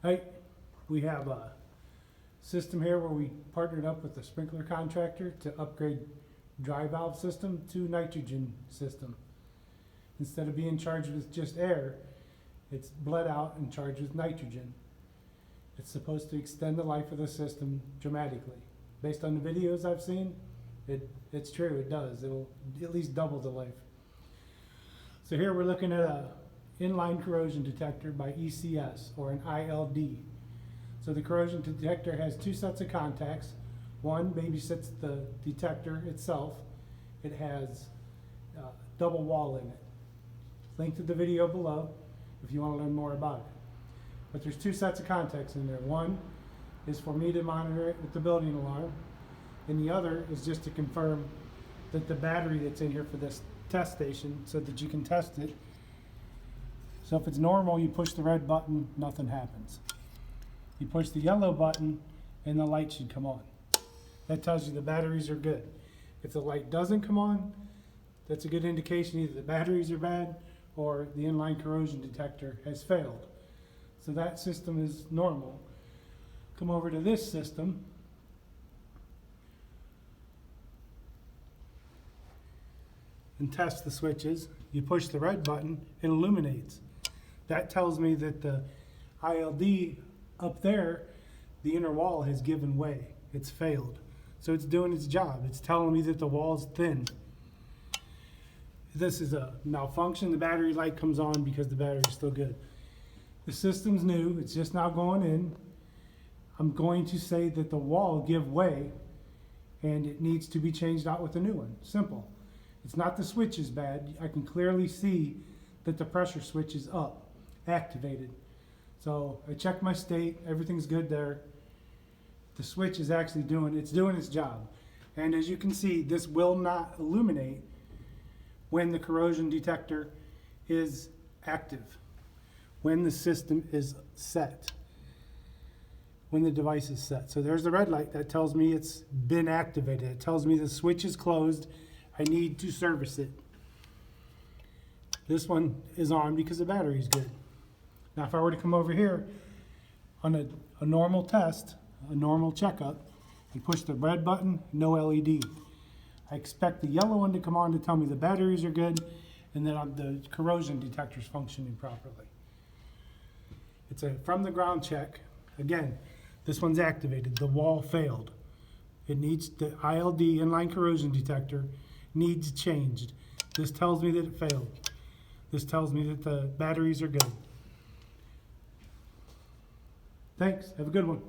Hey, we have a system here where we partnered up with a sprinkler contractor to upgrade dry valve system to nitrogen system. Instead of being charged with just air, it's bled out and charged with nitrogen. It's supposed to extend the life of the system dramatically. Based on the videos I've seen, it's true, it does. It'll at least double the life. So here we're looking at a Inline Corrosion Detector by ECS, or an ILD. So the corrosion detector has two sets of contacts. One babysits the detector itself. It has a double wall in it. Link to the video below if you want to learn more about it. But there's two sets of contacts in there. One is for me to monitor it with the building alarm, and the other is just to confirm that the battery that's in here for this test station, so that you can test it. So if it's normal, you push the red button, nothing happens. You push the yellow button and the light should come on. That tells you the batteries are good. If the light doesn't come on, that's a good indication either the batteries are bad or the inline corrosion detector has failed. So that system is normal. Come over to this system. And test the switches. You push the red button, it illuminates. That tells me that the ILD up there, the inner wall has given way. It's failed. So it's doing its job. It's telling me that the wall's thin. This is a malfunction. The battery light comes on because the battery's still good. The system's new. It's just now going in. I'm going to say that the wall give way and it needs to be changed out with a new one. Simple. It's not the switch is bad. I can clearly see that the pressure switch is up, activated. So I checked my state, everything's good there. The switch is actually doing its job. And as you can see, this will not illuminate when the corrosion detector is active, when the system is set, when the device is set. So there's the red light that tells me it's been activated. It tells me the switch is closed. I need to service it. This one is on because the battery is good. Now if I were to come over here on a normal test, a normal checkup, and push the red button, no LED. I expect the yellow one to come on to tell me the batteries are good and that the corrosion detector is functioning properly. It's a from the ground check. Again, this one's activated. The wall failed. It needs the ILD, inline corrosion detector, needs changed. This tells me that it failed. This tells me that the batteries are good. Thanks. Have a good one.